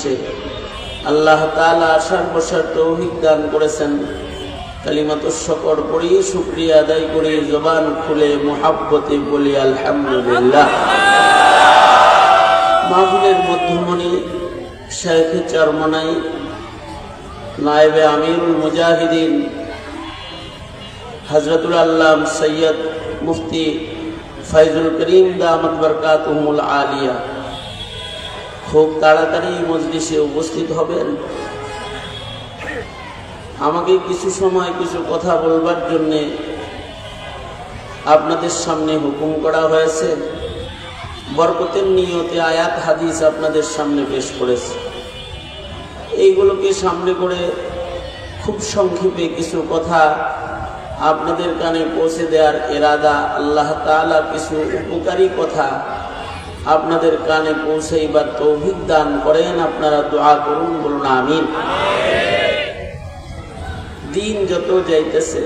মজলিসে আল্লাহ তাআলা আসার বসার তৌফিক দান করেছেন। কালিমাতুশ শুকর পড়ি, শুকরিয়া আদায় করি, জবান খুলে মুহাব্বতে বলি আলহামদুলিল্লাহ। মাহফিলের মধ্যমণি শেখ চরমনাই নায়েবে আমিরুল মুজাহিদিন হযরতুল আল্লাম সৈয়দ মুফতি ফয়জুল করিম দামাত বরকাতুহুল আলিয়া খুব তাড়াতাড়ি মজলিসে উপস্থিত হবেন। আমাকে কিছু সময় কিছু কথা বলবার জন্যে আপনাদের সামনে হুকুম করা হয়েছে। বরকতের নিয়তে আয়াত হাদিস আপনাদের সামনে পেশ করেছে। এইগুলোকে সামনে করে খুব সংক্ষেপে কিছু কথা আপনাদের কানে পৌঁছে দেওয়ার ইরাদা। আল্লাহ তাআলা কিছু উপকারী কথা আপনাদের কানে পৌঁছাইবার তৌফিক দান করেন। আপনারা দোয়া করুন, বলুন আমিন। দিন যত যাইতেছে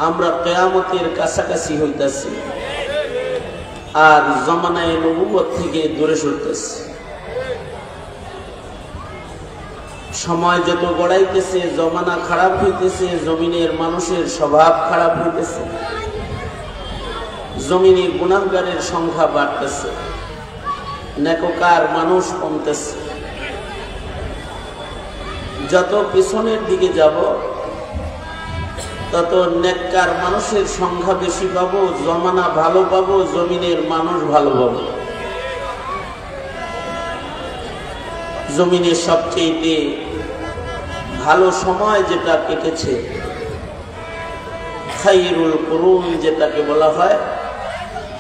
আমরা কিয়ামতের কাছাকাছি হইতেছি আর জমানায়ে নবুয়ত থেকে দূরে সরতেছি। সময় যত গড়াইতেছে জমানা খারাপ হইতেছে, জমিনের মানুষের স্বভাব খারাপ হইতেছে, জমিনে গুনাহগারের সংখ্যা বাড়তেছে, নেককার মানুষ কমতেছে। যত পিছনের দিকে যাব তত নেককার মানুষের সংখ্যা বেশি পাবো, জমানা ভালো পাবো, জমিনের মানুষ ভালো পাবো। জমিনের সবচেয়ে ভালো সময় যেটা কেটেছে, খায়রুল কুরুন যেটাকে বলা হয়,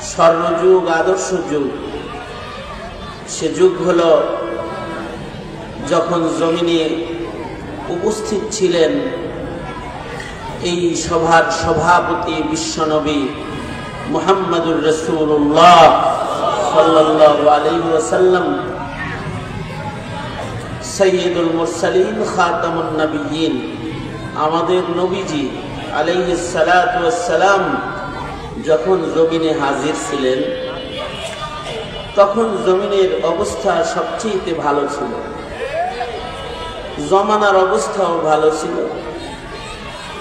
স্বর্ণযুগ, আদর্শ যুগ, সে যুগ হলো যখন জমিনে উপস্থিত ছিলেন এই সভার সভাপতি বিশ্বনবী মুহাম্মদুর রাসূলুল্লাহ সাল্লাল্লাহু আলাইহি ওয়াসাল্লাম, সাইয়্যিদুল মুরসালিন, খাতামুন নবিয়্যিন, আমাদের নবীজি আলাইহিস সালাতু ওয়াস সালাম যখন জমিনে হাজির ছিলেন তখন জমিনের অবস্থা সবচেয়ে ভালো ছিল, জমানার অবস্থাও ভালো ছিল,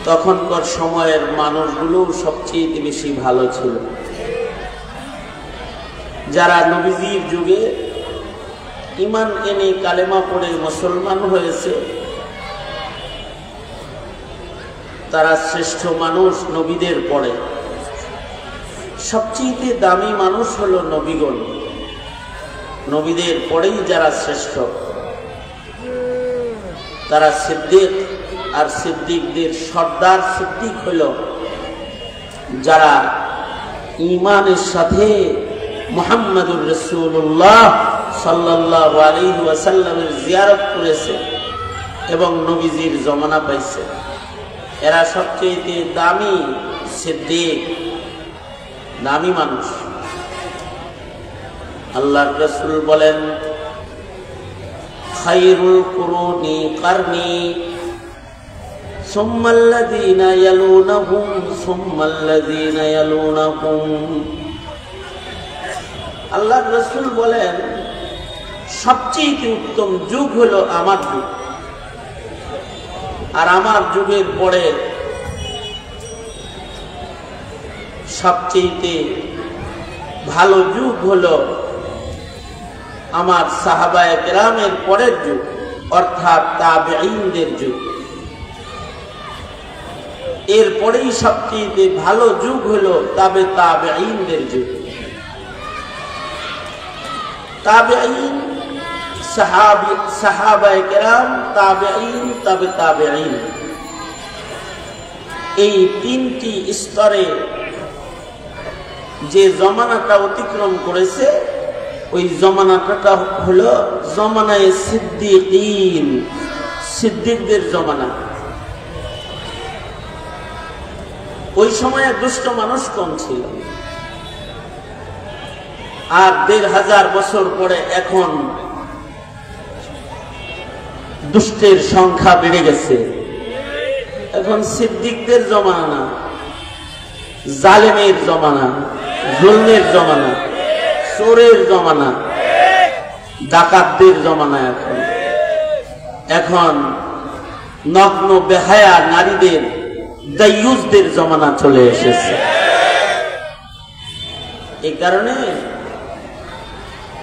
তখনকার সময়ের মানুষগুলো সবচেয়ে বেশি ভালো ছিল। যারা নবীজির যুগে ঈমান এনে কালেমা পড়ে মুসলমান হয়েছে তারা শ্রেষ্ঠ মানুষ নবীদের পরে। সবচেয়ে দামি মানুষ হলো নবীগণ, নবীদের পরেই যারা শ্রেষ্ঠ তারা সিদ্দিক, আর সিদ্দিকদের সর্দার সিদ্দিক হল যারা ঈমানের সাথে মুহাম্মদুর রাসূলুল্লাহ সাল্লাল্লাহু আলাইহি ওয়াসাল্লামের জিয়ারত করেছে এবং নবীজির জমানা পাইছে। এরা সবচেয়ে দামি সিদ্দিক, দামি মানুষ। আল্লাহর রাসূল বলেন, খায়রুল কুরুনি কারনি সুম্মাল্লাযীনা ইয়ালুনাহুম সুম্মাল্লাযীনা ইয়ালুনাহুম। আল্লাহর রাসূল বলেন সবচেয়ে উত্তম যুগ হলো আমার যুগ, আর আমার যুগের পরে সবচেয়ে ভালো যুগ হলো আমার সাহাবায়ে কেরামের পরের যুগ, অর্থাৎ তাবেঈনদের যুগ। এরপরেই সবচেয়ে ভালো যুগ হলো তাবেঈনদের যুগ। তাবেঈন, সাহাবায়ে কেরাম, তাবেঈন, তাবেঈন, এই তিনটি স্তরে যে জমানাটা অতিক্রম করেছে ওই জমানাটা হলো জমানায়ে সিদ্দিকিন, সিদ্দিকদের জমানা। ওই সময়ে দুষ্ট মানুষ কম ছিল, আর ১৫০০ বছর পরে এখন দুষ্টের সংখ্যা বেড়ে গেছে। এখন সিদ্দিকদের জমানা না, জালেমের জমানা, জুলমের জমানা, চোরের জমানা, ডাকাতদের জমানা এখন। এখন নগ্ন বেহায়া নারীদের দায়ুসদের জমানা চলে এসেছে। এই কারণে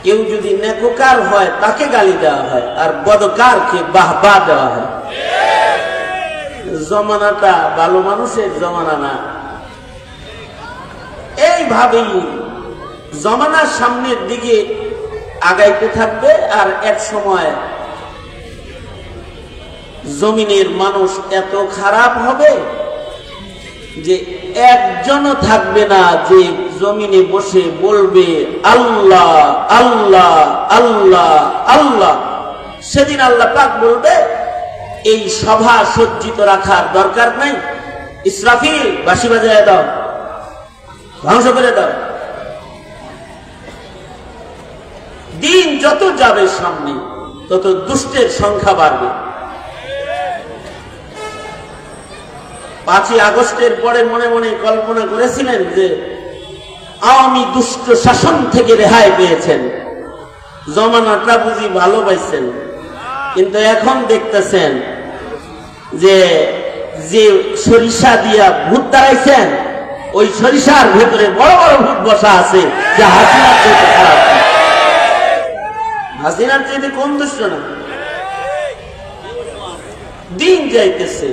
কেউ যদি নেককার হয় তাকে গালি দেওয়া হয়, আর বদকারকে বাহবা দেওয়া হয়। জমানাটা ভালো মানুষের জমানা না। এইভাবেই জমানার সামনের দিকে আগাইতে থাকবে, আর এক সময় জমিনের মানুষ এত খারাপ হবে যে একজনও থাকবে না যে জমিনে বসে বলবে আল্লাহ আল্লাহ আল্লাহ আল্লাহ। সেদিন আল্লাহ পাক বলবে এই সভা সজ্জিত রাখার দরকার নাই, ইসরাফিল বাঁশি বাজায় দাও, ধ্বংস করে দাও। দিন যত যাবে সামনে তত দুষ্টের সংখ্যা বাড়বে। 5ই আগস্টের পরে মনে মনে কল্পনা করেছিলেন যে আওয়ামী দুষ্ট শাসন থেকে রেহাই পেয়েছেন, জমানাটা বুঝি ভালো পাইছেন। কিন্তু এখন দেখতেছেন যে যে সরিষা দিয়া ভূত দাঁড়াইছেন, ওই সরিষার ভেতরে বড় বড় ভূত বসা আছে, যা হাসিনার চাইতে খারাপ। হাসিনার চাইতে কোন দুষ্ট না। দিন যাইতেছে,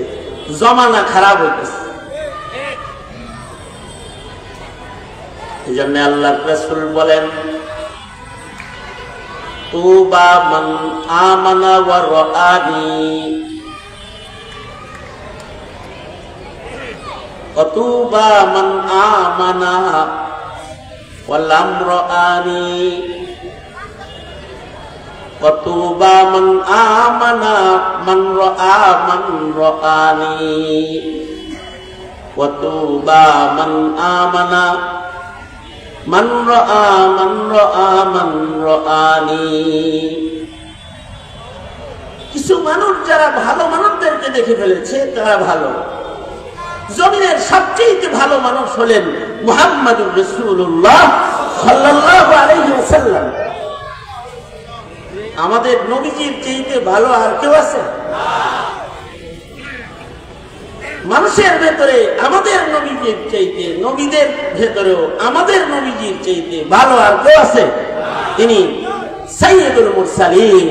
জমানা খারাপ হইতেছে। এই জন্য আল্লাহ রাসূল বলেন তুবা মান আমানা ওয়া রাআনি, তুবা মান আমানা ওয়া লাম রাআনি, তুবা মান আমানা মান রাআ মান রাআনি, তুবা মান আমানা মান রাআ মান রাআ মান রাআনি। কিছু মানুষ যারা ভালো মানুষদেরকে দেখে ফেলেছে তারা ভালো। জমিনের সবচেয়ে ভালো মানুষ হলেন মুহাম্মদুর রাসূলুল্লাহ সাল্লাল্লাহু আলাইহি ওয়াসাল্লাম। আমাদের নবীজির চাইতে ভালো আর কেউ আছে? মানুষের ভেতরে আমাদের নবীজির চাইতে, নবীদের ভেতরেও আমাদের নবীজির চাইতে ভালো আর কেউ আছে? তিনি সাইয়্যিদুল মুরসালিন,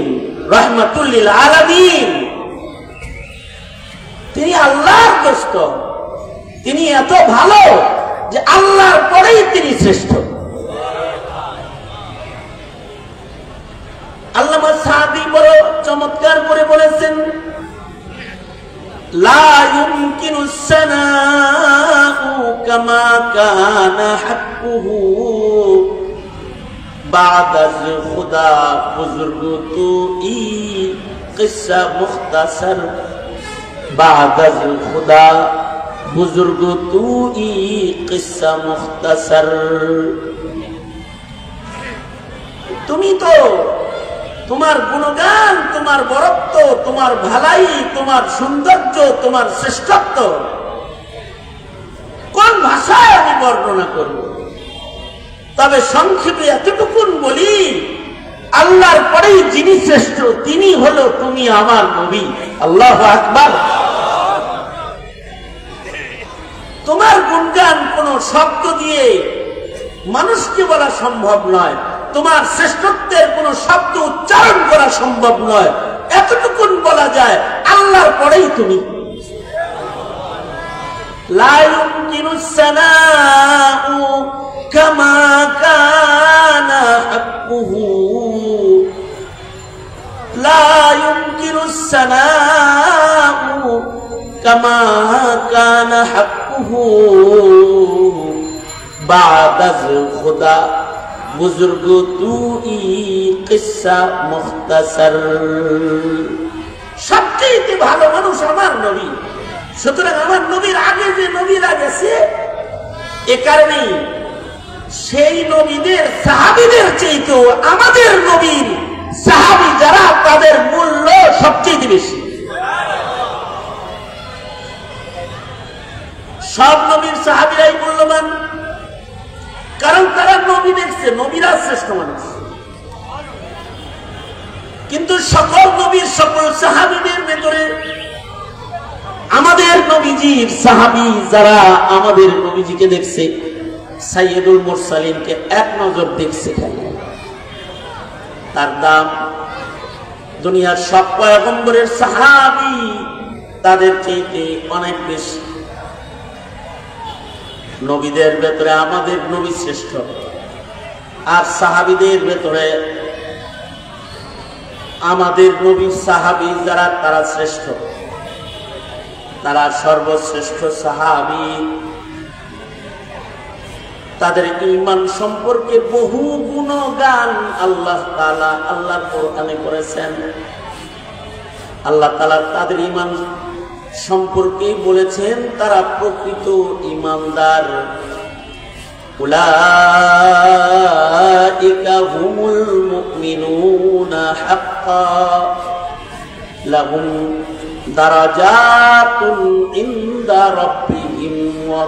রাহমাতুল লিল আলামিন। তিনি আল্লাহর দোস্ত। তিনি এত ভালো যে আল্লাহর পরেই তিনি শ্রেষ্ঠ। আল্লামা সাদি বড় চমৎকার করে বলেছেন লা ইউমকিনু সানাউ কামা কানা হাক্কুহু বা'দা খুদা বুজুর্গ তু ই কিসসা মুখতাসার, বা'দা খুদা বুজুর্গ তু ই কিসসা মুখতাসার। তুমি তো তোমার গুণগান, তোমার বরত্ব, তোমার ভালাই, তোমার সৌন্দর্য, তোমার শ্রেষ্ঠত্ব কোন ভাষায় আমি বর্ণনা করব? তবে সংক্ষেপে এতটুকুন বলি, আল্লাহর পরেই যিনি শ্রেষ্ঠ তিনি হলো তুমি আমার নবী। আল্লাহু আকবার। তোমার গুণগান কোন শব্দ দিয়ে মানুষকে বলা সম্ভব নয়, তোমার শ্রেষ্ঠত্বের কোন শব্দ উচ্চারণ করা সম্ভব নয়। এতটুকুন বলা যায় আল্লাহর পরেই তুমি। লা ইউমকিনুস সানাউ কামা কানা হাক্কুহু, লা ইউমকিনুস সানাউ কামা কানা হাক্কুহু বা'দা খুদা বুজুর্গ তু ই কিসসা মুখতাসার। সবচেয়ে ভালো মানুষ আমার নবী। সুতরাং আমার নবীর আগে যে নবীরা গেছে, এ কারণেই সেই নবীদের সাহাবীদের চাইতেও আমাদের নবীর সাহাবী যারা, তাদের মূল্য সবচেয়ে বেশি। সব নবীর সাহাবীরাই মূল্যবান, কারণ তারা নবী দেখছে, নবীরা শ্রেষ্ঠ মানুষ। কিন্তু সকল নবীর সকল সাহাবীদের ভেতরে আমাদের নবীজির সাহাবী যারা আমাদের নবীজিকে দেখছে, সাইয়্যিদুল মুরসালিনকে এক নজর দেখছে, তার দাম দুনিয়ার সব পয়গম্বরের সাহাবী তাদের চাইতে অনেক বেশি। নবীদের ভেতরে আমাদের নবী শ্রেষ্ঠ, আর সাহাবীদের ভেতরে আমাদের নবীর সাহাবী যারা তারা শ্রেষ্ঠ, তারা সর্বশ্রেষ্ঠ সাহাবী। তাদের ঈমান সম্পর্কে বহু গুণগান আল্লাহ তাআলা আল্লাহর কোরআনে করেছেন। আল্লাহ তাআলা তাদের ঈমান সম্পর্কে বলেছেন তারা প্রকৃত ঈমানদার। উলাইকা হুমুল মুমিনুনা হাক্কান লাহুম দারাজাতুন ইনদা রাব্বিহিম ওয়া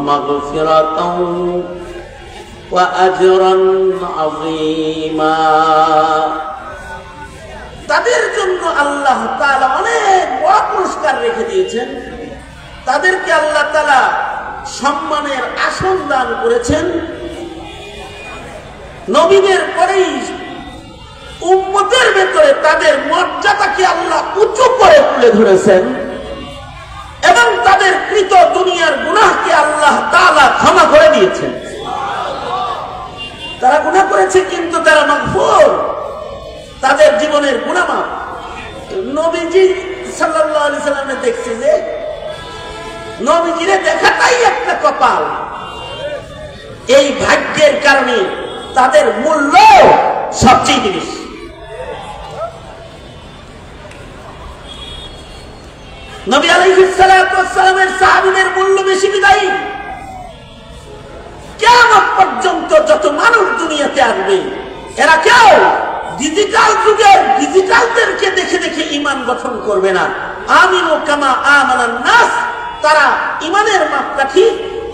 মাগফিরাতান ওয়া আজরান আযীমা। তাদের জন্য আল্লাহ তাআলা অনেক বড় পুরস্কার রেখে দিয়েছেন। তাদেরকে আল্লাহ তাআলা সম্মানের আসন দান করেছেন। নবীদের পরেই উম্মতের ভেতরে তাদের মর্যাদাকে আল্লাহ উঁচু করে তুলে ধরেছেন এবং তাদের কৃত দুনিয়ার গুনাহকে আল্লাহ তাআলা ক্ষমা করে দিয়েছেন। তারা গুনাহ করেছে কিন্তু তারা মাগফুর, তাদের জীবনের গুনাহ মাফ। নবীজি সাল্লাল্লাহু আলাইহি সাল্লামে দেখছে যে নবীজিরে দেখাটাই একটা কপাল। এই ভাগ্যের কারণে তাদের মূল্য সবচেয়ে বেশি। নবী আলাইহিস সালাতু ওয়াস সালামের সাহাবীদের মূল্য বেশি বিদায়ী। কিয়ামত পর্যন্ত যত মানুষ দুনিয়াতে আসবে এরা কেউ ডিজিটাল যুগের ডিজিটালদেরকে দেখে দেখে ঈমান গঠন করবে না। আমিনু কামা আমানান নাস, তারা ঈমানের মাপকাঠি।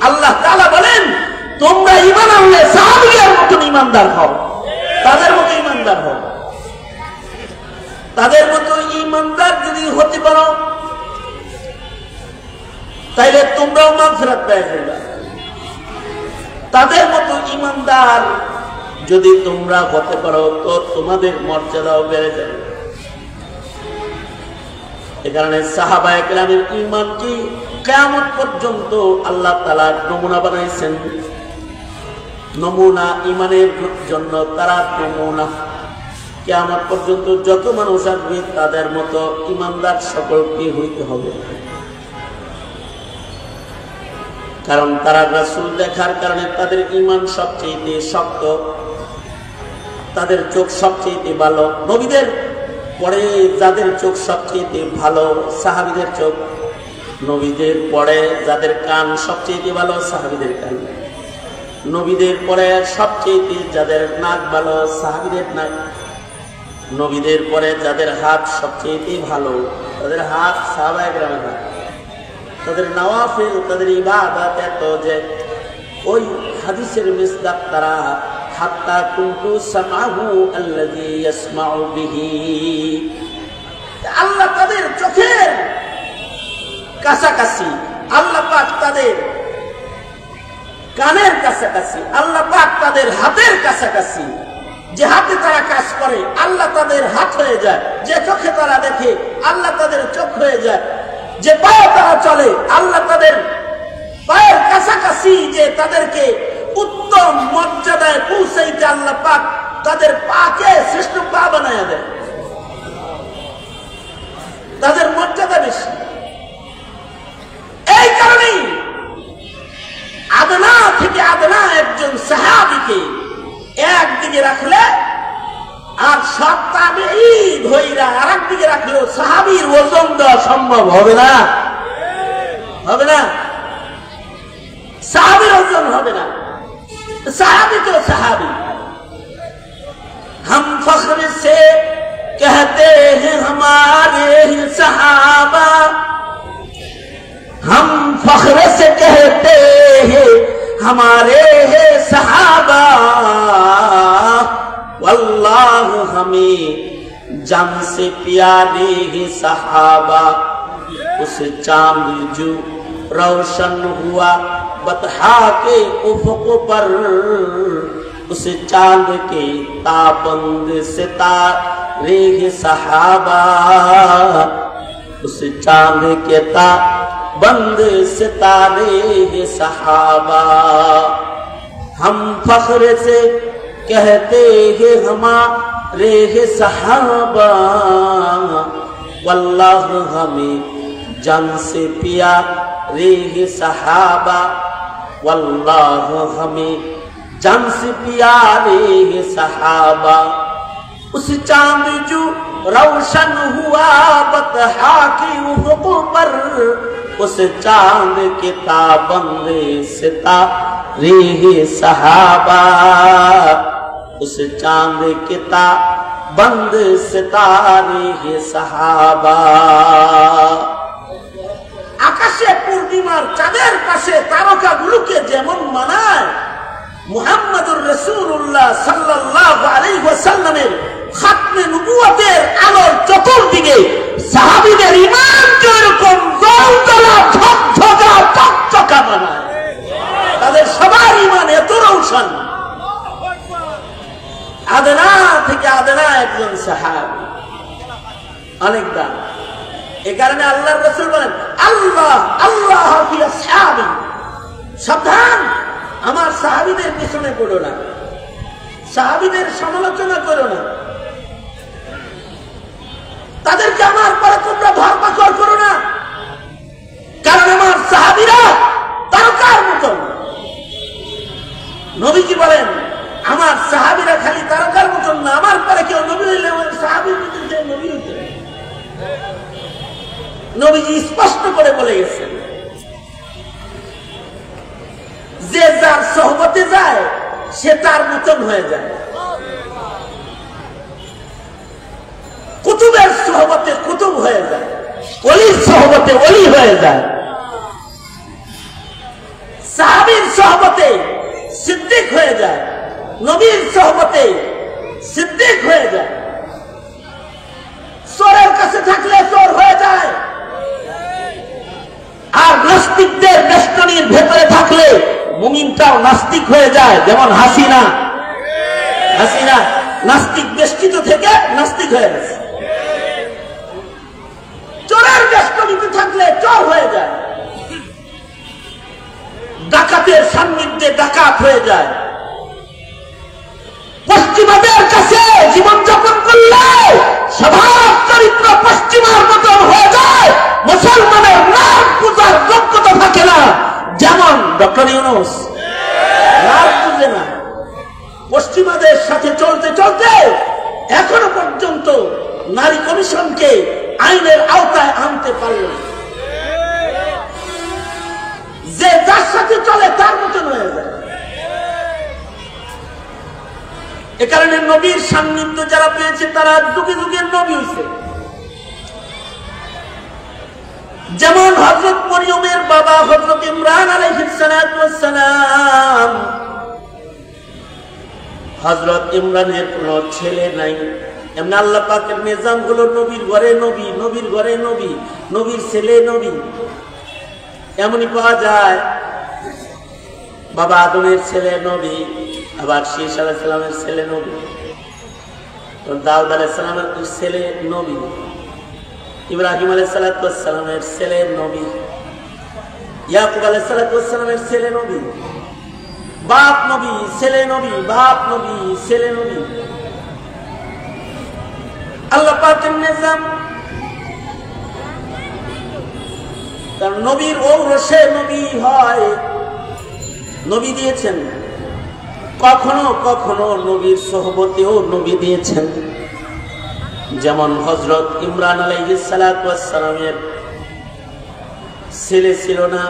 আল্লাহ তাআলা বলেন তোমরা ঈমান আনলে সাহাবীদের মতো ঈমানদার হও, তাদের মতো ঈমানদার হও। তাদের মতো ঈমানদার যদি হতে পারো তাইলে তোমরাও মাগফিরাত পেয়ে যাবে। তাদের মতো ঈমানদার যদি তোমরা হতে পারো তো তোমাদের মর্যাদাও বেড়ে যাবে। এ কারণে সাহাবায়ে কেরামের ঈমানকে কিয়ামত পর্যন্ত আল্লাহ তাআলা নমুনা বানাইছেন। নমুনা ঈমানের জন্য তারা নমুনা। কিয়ামত পর্যন্ত যত মানুষ আসবে তাদের মতো ঈমানদার সকলকে হইতে হবে। কারণ তারা রাসূল দেখার কারণে তাদের ঈমান সবচেয়ে শক্ত, তাদের চোখ সবচেয়ে ভালো। নবীদের পরে যাদের চোখ সবচেয়ে ভালো সাহাবীদের চোখ, নবীদের পরে যাদের কান সবচেয়ে ভালো সাহাবীদের কান, নবীদের পরে সবচেয়ে যাদের নাক ভালো সাহাবীদের নাক, নবীদের পরে যাদের হাত সবচেয়ে ভালো তাদের হাত সাহাবায়ে কেরামের হাত। তাদের নওয়াফিল তাদের ইবাদত এত যে ওই হাদিসের মিসদাক তারা হাত্তা কুনতু সামাহু আল্লাযী ইয়াসমাউ বিহি। আল্লাহ তাদের চোখের কাছাকাছি, আল্লাহ পাক তাদের কানের কাছাকাছি, আল্লাহ পাক তাদের হাতের কাছাকাছি। যে হাতে তারা কাজ করে আল্লাহ তাদের হাত হয়ে যায়, যে চোখে তারা দেখে আল্লাহ তাদের চোখ হয়ে যায়, যে পায়ে তারা চলে আল্লাহ তাদের পায়ের কাছাকাছি। যে তাদেরকে উত্তম মর্যাদায় পৌঁছাইতে আল্লাহ পাক তাদের পাকে শ্রেষ্ঠ পা বানায় দেয়, তাদের মর্যাদা বেশি। এই কারণেই আদনা থেকে আদনা একজন সাহাবীকে একদিকে রাখলে আর সব তাবেঈন ধইরা আরেকদিকে রাখলেও সাহাবীর ওজন দেওয়া সম্ভব হবে না, হবে না। সাহাবীর ওজন হবে না। साहबी तो साहबी हम फख्र से कहते हैं हमारे ही सहाबा, हम फख्र से कहते हैं हमारे ही सहाबा, वल्लाह हमें जान से प्यारे है सहाबा। उस चांद जो रोशन हुआ बतहा के उफ़क़ पर, उस चांद के ताबंद सितारे है सहाबा। उस चांद के ताबंद सितारे है सहाबा। हम फख्र से कहते हैं हमारे है सहाबा। वल्लाह हमें जान से प्यारे है सहाबा। वल्लाह हमें जान से प्यारे है सहाबा। उस चांद जो रोशन हुआ बतहा के उफ़क़ पर, उस चांद के ताबंद सितारे है सहाबा। उस चांद के ताबंद सितारे है सहाबा। আকাশে পূর্ণিমার চাঁদের পাশে তারকাগুলোকে যেমন মানায়, মুহাম্মদুর রাসূলুল্লাহ সাল্লাল্লাহু আলাইহি ওয়াসাল্লামের খাতমে নবুয়তের আলোর চতুর্দিকে সাহাবীদের ঈমান যেরকম জলজলা ঝকঝকা চকচকা বানায়, তাদের সবার ঈমান এত রৌশন। আদনা থেকে আদনা একজন সাহাবী, অনেক দাম। এই কারণে আল্লাহর রাসূল বলেন, আল্লাহ আল্লাহ ফি আসহাবি, সাবধান আমার সাহাবীদের পিছনে পড়ো না, সাহাবীদের সমালোচনা করো না, তাদেরকে আমার পরে তোমরা ধর্মাকর করো না। কারণ আমার সাহাবীরা তারকার মতন। নবীজি বলেন, আমার সাহাবীরা খালি তারকার মতন না, আমার পরে কেউ নবী হইলে ওই সাহাবীর মতন যে নবী হইতে। নবীজি স্পষ্ট করে বলে গেছেন, যে যার সোহবতে যায় সে তার মতন হয়ে যায়। কুতুবের সোহবতে কুতুব হয়ে যায়, ওলির সোহবতে ওলি হয়ে যায়, সাহাবীর সোহবতে সিদ্দিক হয়ে যায়, নবীর সোহবতে সিদ্দিক হয়ে যায়। চোরের কাছে থাকলে চোর হয়ে যায়, আর নাস্তিকদের বেষ্টনীর ভেতরে থাকলে মুমিনটাও নাস্তিক হয়ে যায়। যেমন হাসিনা নাস্তিক বেষ্টিত থেকে নাস্তিক হয়ে গেছে। চোরের বেষ্টনীতে থাকলে চোর হয়ে যায়, ডাকাতের সান্নিধ্যে ডাকাত হয়ে যায়। পশ্চিমাদের কাছে জীবনযাপন করলে স্বভাব চরিত্র পশ্চিমার মতো হয়ে যায়, মুসলমানের নাম পূজার যোগ্যতা থাকে না। যেমন ডক্টর ইউনূস নাম পূজে না, পশ্চিমাদের সাথে চলতে চলতে এখনো পর্যন্ত নারী কমিশনকে আইনের আওতায় আনতে পারল। যে যার সাথে চলে তার মতন হয়ে যায়। এ কারণে নবীর সান্নিধ্য যারা পেয়েছে তারা যুগে যুগের নবী হয়েছে। যেমন হযরত মরিয়মের বাবা হযরত ইমরান আলাইহিস সালাতু ওয়াস সালাম, হযরত ইমরানের কোনো ছেলে নাই। এমনি আল্লাহ পাকের নিজাম হলো নবীর ঘরে নবী, নবীর ঘরে নবী, নবীর ছেলে নবী। এমনই পাওয়া যায় বাবা আদমের ছেলে নবী, আবার শীষ আলাইহিস সালামের ছেলে নবী, দাউদ আলাইহিস সালামের ছেলে নবী, ইব্রাহিম আলাইহিস সালামের ছেলে নবী, ইয়াকুব আলাইহিস সালামের ছেলে নবী, বাপ নবী ছেলে নবী, বাপ নবী ছেলে নবী। আল্লাহ পাকের নিজাম, কারণ নবীর ঔরসে নবী হয়, নবী দিয়েছেন। কখনো কখনো নবীর সোহবতেও নবী দিয়েছেন। যেমন হযরত ইমরান আলাইহিস সালাতু ওয়াস সালামের ছেলে ছিল না,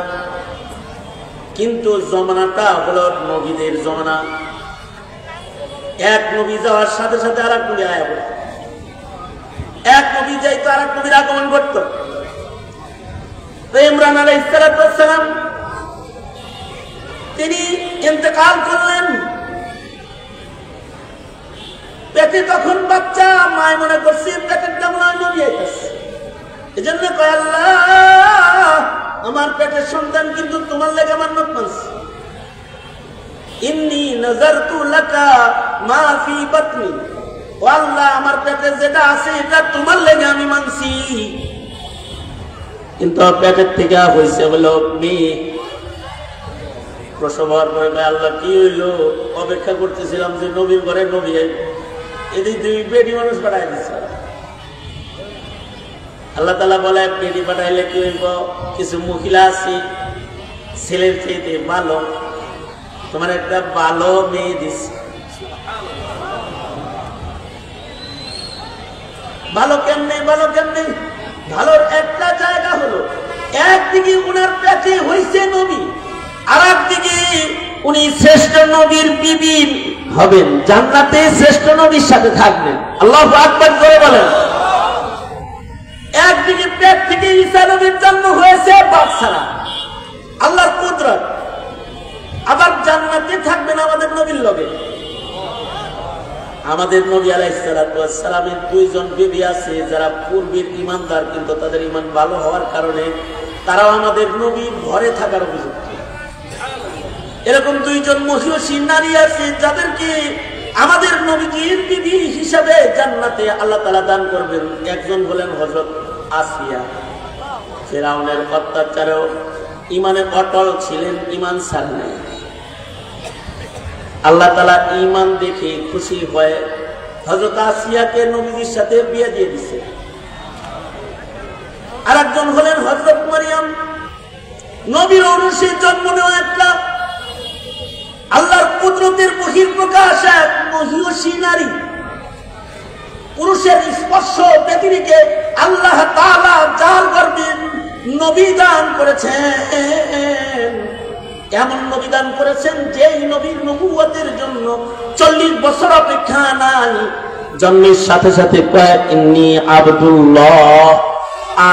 কিন্তু জমানাটা হলো নবীদের জমানা। এক নবী যাওয়ার সাথে সাথে আর এক নবী আয়া পড়ত, এক নবী যাইতো আর এক নবীর আগমন করত। ইমরান আলাইহিস সালাতু ওয়াস সালাম তিনি ইন্তেকাল করলেন। পেটে তখন বাচ্চা, মায় মনে করছে পেটের কেমন নবী আইতাছে, এজন্য কয় আল্লাহ আমার পেটের সন্তান কিন্তু তোমার লেগে মান্নত মানছে, ইন্নী নাযারতু লাকা মা ফি বাতনি, ও আল্লাহ আমার পেটে যেটা আছে এটা তোমার লেগে আমি মানছি। কিন্তু পেটের থেকে হয়েছে বলো মেয়ে। প্রসব হওয়ার পরে আল্লাহ কি হইলো, অপেক্ষা করতেছিলাম যে নবীর ঘরে নবী এদিক দুই বেটি মানুষ পাঠাই দিচ্ছে। আল্লাহ তাআলা বলে বেটি পাঠাইলে কি হইব, কিছু মহিলা আছে ছেলের চেয়ে ভালো, তোমার একটা ভালো মেয়ে দিচ্ছে। ভালো কেমনে, ভালো কেমনে, ভালোর একটা জায়গা হলো একদিকে উনার পেটে হইছে নবী, আর একদিকে উনি শ্রেষ্ঠ নবীর বিবি হবেন, জান্নাতে শ্রেষ্ঠ নবীর সাথে থাকবেন। আল্লাহু আকবার করে বলেন। একদিকে পেট থেকে ঈসা নবীর জন্ম হয়েছে বাদশারা, আল্লাহর কুদরত, আবার জান্নাতে থাকবেন আমাদের নবীর লগে। আমাদের নবী আলাইহিস সালাতু ওয়াস সালামের দুইজন বিবি আছে যারা পূর্বের ঈমানদার, কিন্তু তাদের ঈমান ভালো হওয়ার কারণে তারাও আমাদের নবীর ঘরে থাকার উপযুক্ত। এরকম দুইজন মহিষী নারী আছে যাদেরকে আমাদের নবীজির বিবি হিসাবে জান্নাতে আল্লাহ তাআলা দান করবেন। একজন হলেন হযরত আসিয়া, ফিরআউনের অত্যাচারেও ঈমানে অটল ছিলেন, ঈমান ছাড়েন নাই। আল্লাহ তাআলা ঈমান দেখে খুশি হয়ে হযরত আসিয়াকে নবীজির সাথে বিয়ে দিয়ে দিয়েছে। আর একজন হলেন হযরত মারিয়াম, নবীর ঔরসে জন্ম নেওয়া একটা আল্লাহর কুদরতের বহিঃপ্রকাশ, এক মহিষী নারী। পুরুষের স্পর্শ ব্যতিরেকে আল্লাহ তাআলা যার গর্ভে নবী দান করেছেন, এমন নবী দান করেছেন যেই নবীর নবুয়তের জন্য 40 বছর অপেক্ষা নাই। জন্মের সাথে সাথে কয় ইন্নী আবদুল্লাহ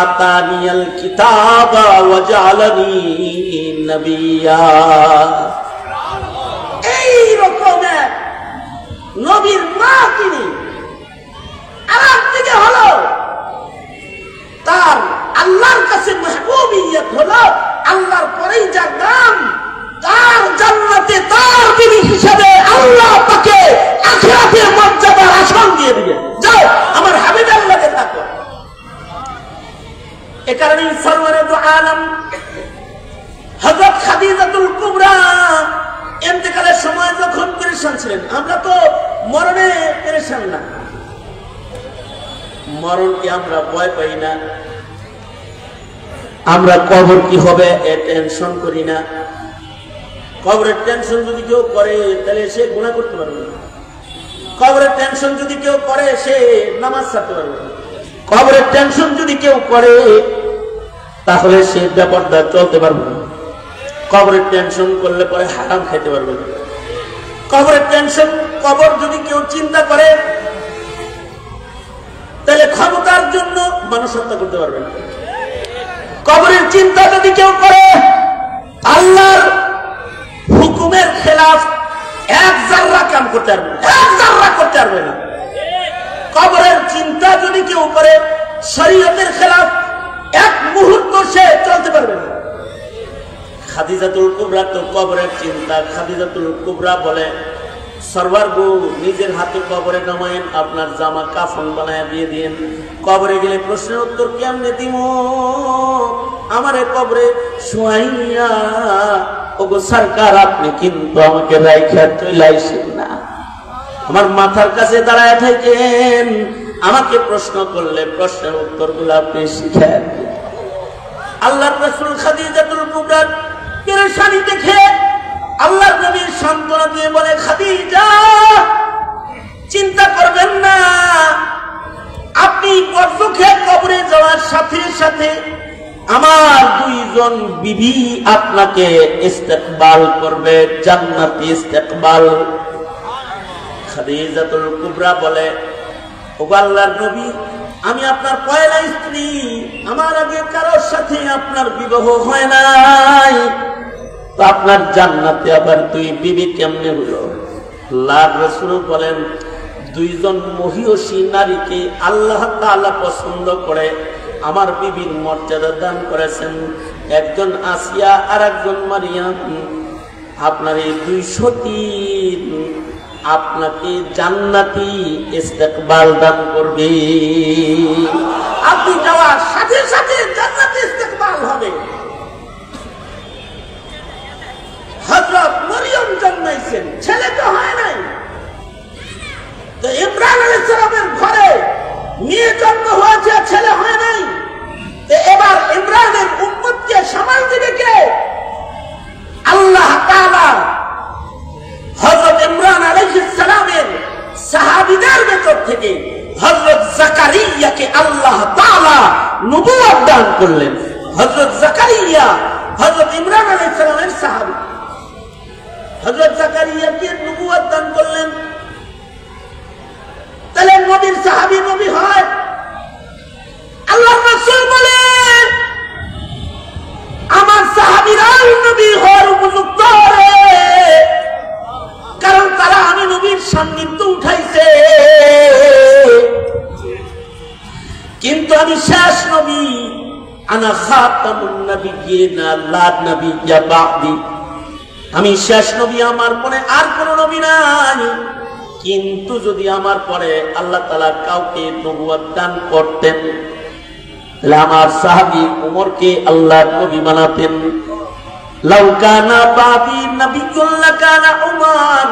আতানিয়াল কিতাবা ওয়া জাআলানি নবিয়্যা। এই রকমের নবীর মা তিনি। আর একদিকে হলো তার আল্লাহর কাছে মাহবুবিয়ত হলো, আল্লাহর পরেই যার দাম, তার জান্নাতে তার বিবি হিসাবে আল্লাহ তাকে আখিরাতের মর্যাদার আসন দিয়ে দিবেন। যাও আমার হাবিবের লাগে থাকো। এ কারণে সরওয়ারে দু আলম হযরত খাদিজাতুল কুবরা ইন্তেকালের সময় যখন পেরেশান ছিলেন, আমরা তো মরণে পেরেশান না, মরণকে আমরা ভয় পাই না, আমরা কবর কি হবে এ টেনশন করি না। কবরের টেনশন যদি কেউ করে তাহলে সে গুনাহ করতে পারবে না। কবরের টেনশন যদি কেউ করে সে নামাজ ছাড়তে পারবে না। কবরের টেনশন যদি কেউ করে তাহলে সে বেপরদা চলতে পারবে না। কবরের টেনশন করলে পরে হারাম খাইতে পারবে না। কবরের টেনশন, কবর যদি কেউ চিন্তা করে তাহলে ক্ষমতার জন্য মানুষ হত্যা করতে পারবে না। কবরের চিন্তা যদি কেউ করে আল্লাহর হুকুমের খেলাফ এক জাররা কাম করতে পারবে না, এক জাররা করতে পারবে না। কবরের চিন্তা যদি কেউ করে শরীয়তের খেলাফ এক মুহূর্ত সে চলতে পারবে না। খাদিজাতুল কুবরা তো কবরের চিন্তা। খাদিজাতুল কুবরা বলে সরওয়ার গো নিজের হাতে কবরে নামায়েন, আপনার জামা কাফন বানায় দিয়ে দিন। কবরে গেলে প্রশ্নের উত্তর কেমনে দিব? আমারে কবরে শুয়াইয়া ওগো সরকার আপনি কিন্তু আমাকে রাইখা চলাইছেন না, আমার মাথার কাছে দাঁড়ায় থাকেন, আমাকে প্রশ্ন করলে প্রশ্নের উত্তরগুলো আপনি শিখান। আল্লাহর রাসূল খাদিজাতুল কুবরার পেরেশানি দেখে আল্লাহর নবী সান্ত্বনা দিয়ে বলে, খাদিজা চিন্তা করবেন না, আপনি পরলোকে কবরে যাওয়ার সাথে সাথে আমার দুইজন বিবি আপনাকে ইস্তেকবাল করবে, জান্নাতি ইস্তেকবাল। খাদিজাতুল কুবরা বলে, ওগো আল্লাহর নবী, আমি আপনার পয়লা স্ত্রী, আমার আগে কারোর সাথে আপনার বিবাহ হয় নাই, তো আপনার জান্নাতে আবার দুই বিবি কেমনে হলো? আল্লাহর রাসূল বলেন, দুইজন মহিয়সী নারীকে আল্লাহ তাআলা পছন্দ করে আমার বিবির মর্যাদা দান করেছেন, একজন আসিয়া আর একজন মারিয়াম। আপনার এই 203 আপনাকে জান্নাতি ইস্তেকবাল দান করবে। আপনি যাওয়ার সাথে সাথে জান্নাতি ইস্তেকবাল হবে। হযরত মরিয়ম জন্মাইছেন, ছেলে তো হয় নাই, তো ইমরান আলাইহিস সালামের ঘরে মেয়ে জন্ম হয়েছে, ছেলে হয় নাই। তো এবার ইমরানের উম্মতকে সামাল দিবে কে? আল্লাহ তাআলা হযরত ইমরান আলাইহিস সালামের সাহাবীদের ভেতর থেকে হযরত জাকারিয়াকে আল্লাহ তাআলা নবুয়ত দান করলেন। হযরত জাকারিয়া হযরত ইমরান আলাইহিস সালামের সাহাবী, হযরত জাকারিয়াকে নবুয়ত দান করলেন। তাহলে নবীর সাহাবী নবী হয়। আল্লাহর রাসূল বলেন আমার সাহাবীরা নবী হওয়ার উপযুক্ত, কারণ তারা আমি নবীর সান্নিধ্য উঠাইছে। কিন্তু আমি শেষ নবী, আনা খাতামুন নবিয়্যিন লা নবিয়্যা বা'দি, আমি শেষ নবী, আমার পরে আর কোন নবী নাই। কিন্তু যদি আমার পরে আল্লাহ তাআলা কাউকে নবুয়ত দান করতেন, তাহলে আমার সাহাবী উমরকে আল্লাহ নবী বানাতেন। লাউ কানা বাদি নবিয়্যুন লাকানা উমর।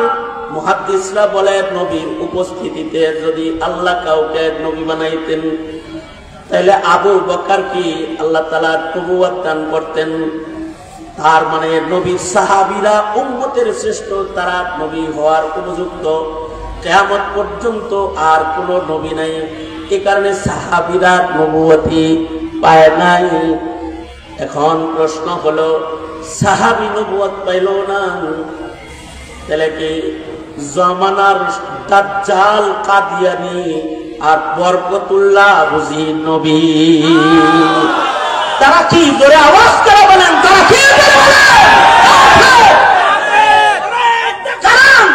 মুহাদ্দিসরা বলে নবীর উপস্থিতিতে যদি আল্লাহ কাউকে নবী বানাইতেন, তাহলে আবু বকরকে আল্লাহ তাআলা নবুয়ত দান করতেন। তার মানে নবীর সাহাবীরা উম্মতের শ্রেষ্ঠ, তারা নবী হওয়ার উপযুক্ত। কিয়ামত পর্যন্ত আর কোন নবী নাই, এ কারণে সাহাবীরা নবুয়তি পায় নাই। এখন প্রশ্ন হলো, সাহাবী নবুয়ত পাইল না, তাহলে কি জামানার দাজ্জাল কাদিয়ানী আর বরকতুল্লাহ বুঝি নবী? তারা কি জোরে আওয়াজ করে বলেন, তারা কি জোরে বলেন? কারণ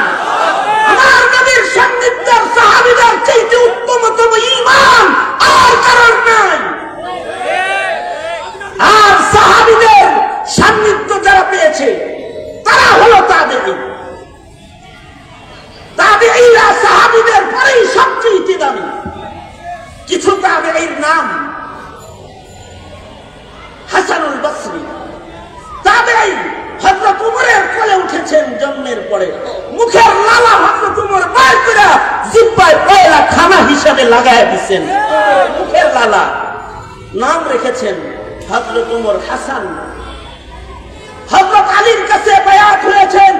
আমার নবীর সান্নিধ্যের সাহাবীদের চাইতে উত্তমতম ঈমান আর কারণ নাই। আর সাহাবীদের সান্নিধ্য যারা পেয়েছে তারা হলো তাবেঈ। তাবেঈরা সাহাবীদের পরেই সবচেয়ে দামি। কিছু তাবেঈর নাম হাসানুল বসরি, তাবেঈ, হযরত উমরের কোলে উঠেছেন জন্মের পরে, মুখের লালা হযরত উমর বাইর করে জিহ্বায় পয়লা খানা হিসাবে লাগায় দিয়েছেন। মুখের লালা নাম রেখেছেন হযরত উমর হাসান। হযরত আলীর কাছে বায়াত হয়েছেন,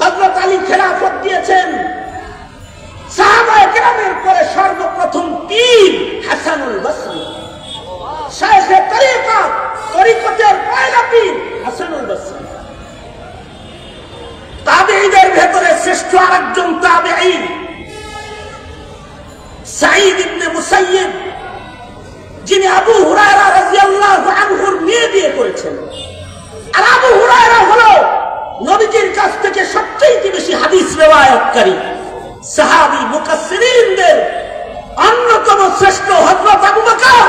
হযরত আলী খেলাফত দিয়েছেন। সাহাবায়ে কেরামের পরে সর্বপ্রথম পীর হাসানুল বসরি, শায়েখে তরিকত, তরিকতের পয়লা পীর হাসানুল বসরি। তাবেঈদের ভেতরে শ্রেষ্ঠ আরেকজন তাবেঈ সাঈদ ইবনে মুসাইয়্যিব, যিনি আবু হুরায়রা রাদিয়াল্লাহু আনহুর মেয়ে বিয়ে করেছেন। আর আবু হুরায়রা হলো নবীজির কাছ থেকে সবচেয়ে বেশি হাদিস রিওয়ায়াতকারী সাহাবী মুকাসসিরিনদের অন্যতম শ্রেষ্ঠ হযরত আবু বকর।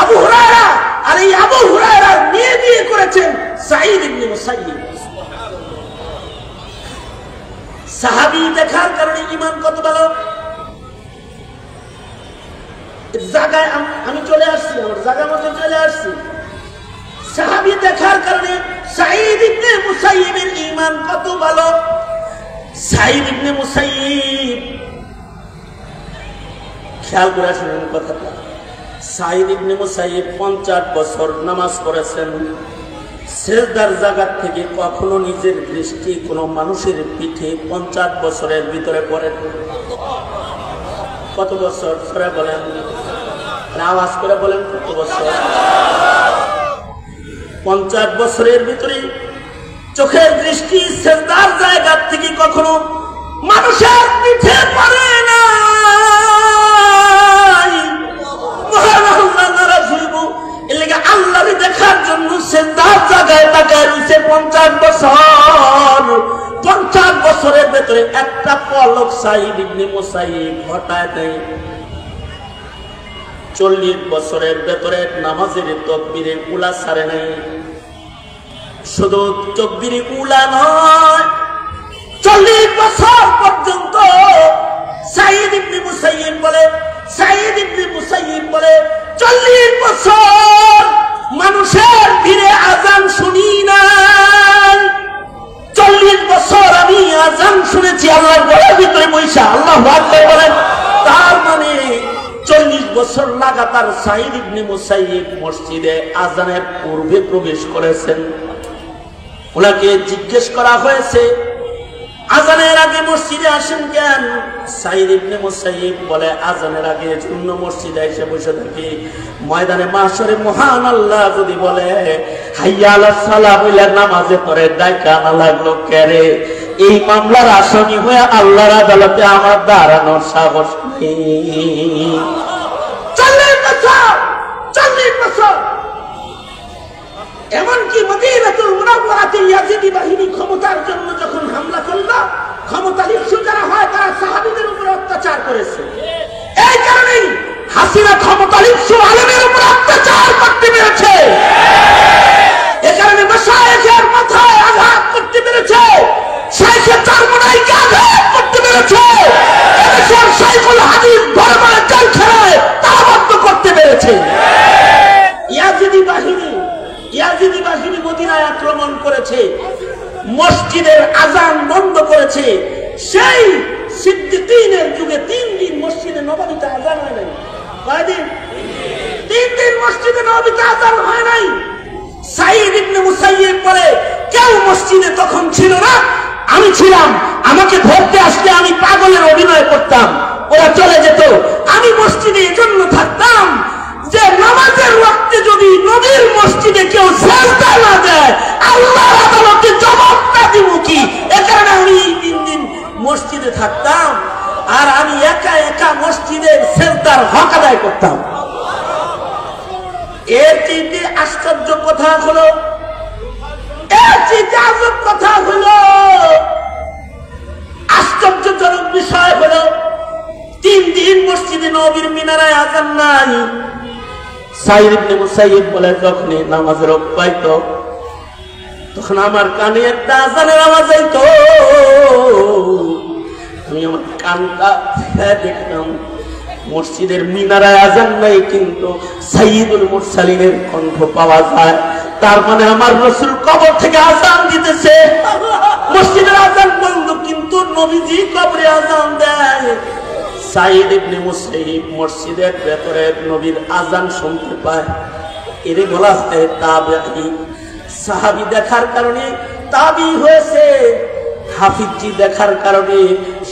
আবু হুরায়রা আর এই আবু হুরায়রার মেয়ে বিয়ে করেছেন সাঈদ ইবনে মুসাইয়্যিব। সাহাবী দেখার কারণে ঈমান কত ভালো। জায়গায় আমি চলে আসছি, আমার জায়গার মধ্যে চলে আসছি। সাহাবী দেখার কারণে সাঈদ ইবনে মুসাইয়্যিবের ঈমান কত ভালো। সাঈদ ইবনে মুসাইয়্যিব, খেয়াল করে শুনুন কথাটা। সাঈদ ইবনে মুসাইয়্যিব 50 বছর নামাজ পড়েছেন। সিজদার জায়গা থেকে কখনো নিজের দৃষ্টি কোনো মানুষের পিঠে 50 বছরের ভিতরে পড়েন। কত বছর? সরে বলেন, আওয়াজ করে বলেন, কত বছর? 50 বছরের ভিতরে চোখের দৃষ্টি সিজদার জায়গা থেকে কখনো মানুষের পিঠে পড়ে না। আল্লাহকে দেখার জন্য সিজদার জায়গায় তাকায় রয়েছে 50 বছর। 50 বছরের ভেতরে ভেতরে একটা পলক সাঈদ ইবনে মুসাইয়িব হঠাৎ নেই। 40 বছরের ভেতরে নামাজের তাকবীরে উলা ছাড়ে নাই। শুধু তাকবীরে উলা নয়, 40 বছর পর্যন্ত সাঈদ ইবনে মুসাইয়িব বলে 40 বছর মানুষের ভিড়ে আজান শুনি নাই। 40 বছর আমি আজান শুনেছি আল্লাহর ঘরের ভিতরে বৈশা। আল্লাহু আকবার বলেন। তার মানে 40 বছর লাগাতার সাঈদ ইবনে মুসাইয়িব মসজিদে আজানের পূর্বে প্রবেশ করেছেন। ওনাকে জিজ্ঞেস করা হয়েছে, আজানের আগে মসজিদে আসেন কেন? সাঈদ ইবনে মুসাইয়িব বলে, আজানের আগে জন্য মসজিদে এসে বসে থাকি, ময়দানে মাহশরে মহান আল্লাহ যদি বলে হাইয়া আলাস সালাহ বলে নামাজে পড়ে ডাকা না লাগলো কেরে? এই মামলার আসামি হয়ে আল্লাহর আদালতে আমার দাঁড়ানোর সাহস নেই। 40 বছর এমনকি মদিনাতুল মুনাওয়ারাতে ইয়াজিদি বাহিনী ক্ষমতার জন্য যখন হামলা করল, ক্ষমতার ইস্যু যারা হয় তারা সাহাবীদের উপর অত্যাচার করেছে। এই কারণেই হাসিনা ক্ষমতার ইস্যু আলেমের উপর অত্যাচার করতে পেরেছে। এই কারণে মাশায়েখের মাথায় আঘাত করতে পেরেছে, শাইখে চরমনাইকে আঘাত করতে পেরেছে, এদেশের শাইখুল হাদিস বর্মার জেলখানায় তালাবদ্ধ করতে পেরেছে। ইয়াজিদি বাহিনী মদিনায় আক্রমণ করেছে, মসজিদের আজান বন্ধ করেছে। সেই সিদ্দিকীনের যুগে 3 দিন মসজিদে নববীতে আজান হয় নাই। কয়দিন? 3 দিন মসজিদে নববীতে আজান হয় নাই। সাঈদ ইবনে মুসাইয়িব বলে, কেউ মসজিদে তখন ছিল না, আমি ছিলাম। আমাকে ধরতে আসলে আমি পাগলের অভিনয় করতাম, ওরা চলে যেত। আমি মসজিদে এজন্য থাকতাম যে নামাজের ওয়াক্তে যদি নবীর মসজিদে কেউ সিজদা না দেয় আল্লাহর আদালতে জবাবটা দিব কি? এ কারণে আমি 3 দিন মসজিদে থাকতাম, আর আমি একা একা মসজিদের সিজদার হক আদায় করতাম। এর চেয়ে আশ্চর্য কথা হলো, এর চেয়ে আজব কথা হলো, আশ্চর্যজনক বিষয় হলো 3 দিন মসজিদে নবীর মিনারায় আজান নাই। সাঈদ ইবনে মুসাইয়িব বলে, যখনই নামাজের অব্যাহত তখন আমার কানে একটা আজানের আওয়াজ আইতো। আমি আমার কানটা দেখলাম মসজিদের মিনারায় আজান নাই, কিন্তু সাইয়্যিদুল মুরসালিনের কণ্ঠ পাওয়া যায়। তার মানে আমার রাসূল কবর থেকে আজান দিতেছে। মসজিদের আজান বন্ধ, কিন্তু নবীজি কবরে আজান দেয়। সাঈদ ইবনে মুসাইয়িব মসজিদের ভেতরে নবীর আজান শুনতে পায়। এরে বলা হয় তাবেঈ। সাহাবী দেখার কারণে তাবেঈ হয়েছে, হাফিজি দেখার কারণে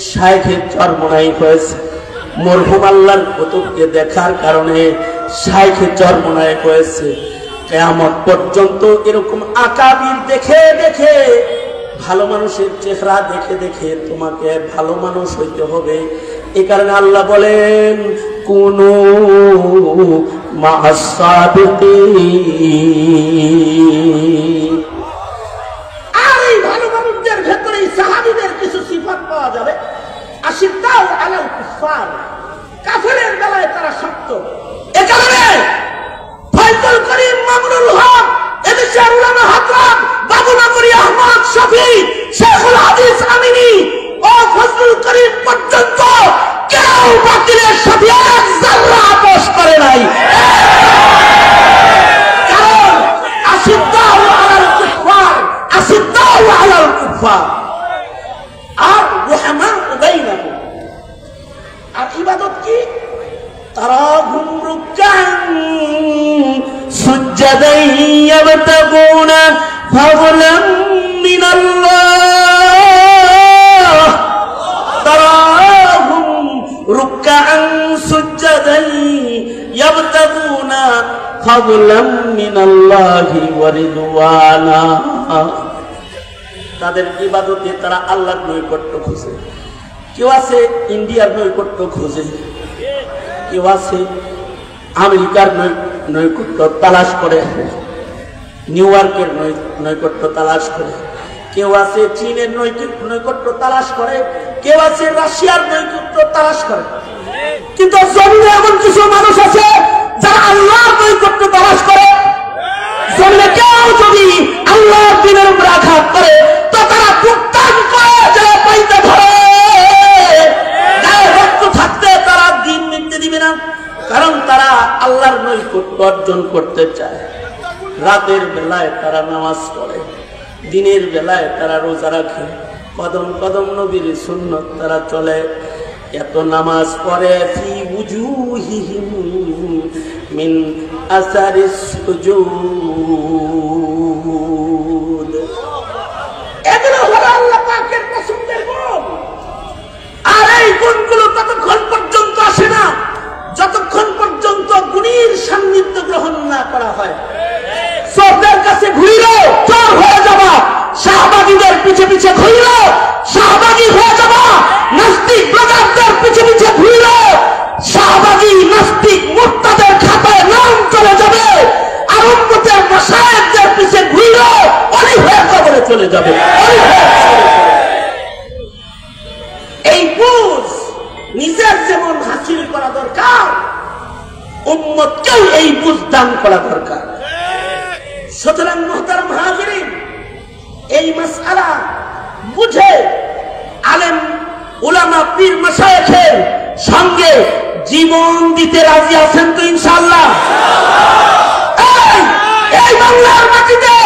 শাইখে চরমনাই হয়েছে, মরহুম আল্লাহর কুতুবকে দেখার কারণে শাইখে চরমনাই হয়েছে। কিয়ামত পর্যন্ত এরকম আকাবির দেখে দেখে, ভালো মানুষের চেহারা দেখে দেখে তোমাকে ভালো মানুষ হইতে হবে। এই কারণে আল্লাহ বলেন, কুনু মা'আস সাদিকিন। আর এই ভালো মানুষদের ভেতরে সাহাবীদের কিছু সিফাত পাওয়া যাবে। আশিদ্দাউ আলাল কুফার, কাফেরের বেলায় তারা শক্ত। এই কারণে ফয়জুল করিম মামুনুল হক, এদেশের উলামা হযরত বাবুনগরী আহমদ শফি, শেখুল হাদিস আমিনী ও ফজলুল করিম পর্যন্ত কেউ বাতিলের সাথে এক যারা আপোষ করে নাই। কারণ আশিদ্দাউ আলাল কুফার, আশিদ্দাউ আলাল কুফার আর রহমান বাইনাহুম। আর ইবাদত কি? তারাহুম রুকআন সুজদান ইয়াবতাগুনা ফাদলান মিনাল্লাহ। তারাহুম রুকআন সুজদান ইয়াবতাগুনা ফাদলান মিনাল্লাহি ওয়া রিদওয়ানা। তাদের ইবাদতে তারা আল্লাহর নৈকট্য খুঁজে। কেউ আছে ইন্ডিয়ার নৈকট্য খুঁজে, কেউ আছে আমেরিকার নৈকট্য তালাশ করে, নিউ ইয়র্কের নৈকট্য তালাশ করে, কেউ আছে চীনের নৈকট্য তালাশ করে, কেউ আছে রাশিয়ার নৈকট্য তালাশ করে, কিন্তু জমিনে এমন কিছু মানুষ আছে যারা আল্লাহর নৈকট্য তালাশ করে। জমিনে কেউ যদি আল্লাহর দ্বীনের উপর আঘাত করে তো তারা বুকটান করে যারা পাইতে ধরে, গায়ে রক্ত থাকতে তারা দিন মিটতে দিবে না, কারণ তারা আল্লাহর নৈকট্য অর্জন করতে চায়। রাতের বেলায় তারা নামাজ পড়ে, দিনের বেলায় তারা রোজা রাখে, কদম কদম নবীর সুন্নত তারা চলে। এত নামাজ পড়ে ফি উজুহিহিম মিন আসারিস সুজুদ। এগুলো হলো আল্লাহ পাকের পছন্দের গুণ। আর এই গুণগুলো ততক্ষণ পর্যন্ত আসে না যতক্ষণ পর্যন্ত গুণীর সান্নিধ্য গ্রহণ না করা হয়। চোরদের কাছে ঘুরিলেও চোর হয়ে যাবা, শাহবাগীদের পিছে পিছে ঘুরিলেও শাহবাগী হয়ে যাবা, নাস্তিক ব্লগারদের পিছে পিছে ঘুরিলেও শাহবাগী নাস্তিক মুর্তাদের খাতায় নাম চলে যাবে, আর উম্মতের মাশায়েখদের পিছে ঘুরিলেও অলি হয়ে কবরে চলে যাবে। এই বুঝ নিজের যেমন হাসিল করা দরকার, উম্মতকেও এই বুঝ দান করা দরকার। সুতরাং মুহতারাম হাজিরিন, এই মাসআলা বুঝে আলেম উলামা পীর মাশায়েখের সঙ্গে জীবন দিতে রাজি আছেন তো ইনশাআল্লাহ? এই বাংলার মাটিতে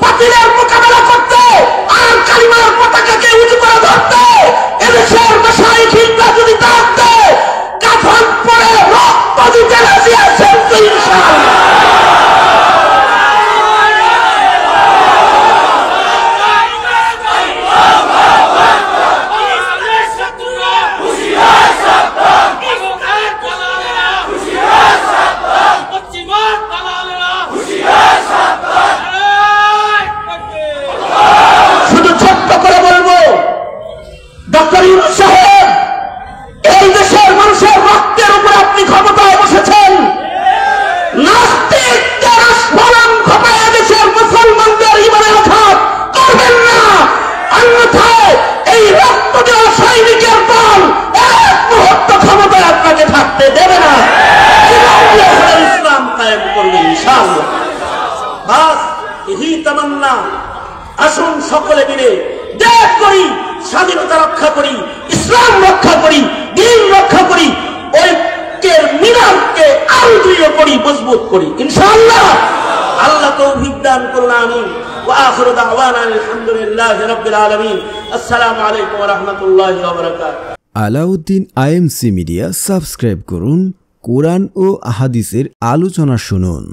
বাতিলের মোকাবেলা করতে আর কালিমার পতাকাকে উঁচু করে ধরতে এদেশের মাশায়েখরা যদি থাকতে কাফন পরে রক্ত দিতে রাজি আছেন তো ইনশাআল্লাহ? আসুন সকলে মিলে দেশ করি, স্বাধীনতা রক্ষা করি, ইসলাম রক্ষা করি, দ্বীন রক্ষা করি, ঐক্যের মিনারকে আরো দৃঢ় করি, মজবুত করি ইনশাআল্লাহ। আল্লাহ তৌফিক দান করুন, আমিন। ওয়া আখিরু দাওয়ানা আলহামদুলিল্লাহি রাব্বিল আলামিন। আসসালামু আলাইকুম ওয়া রাহমাতুল্লাহি ওয়া বারাকাতুহু। আলাউদ্দিন আইএমসি মিডিয়া সাবস্ক্রাইব করুন, কোরআন ও আহাদিসের আলোচনা শুনুন।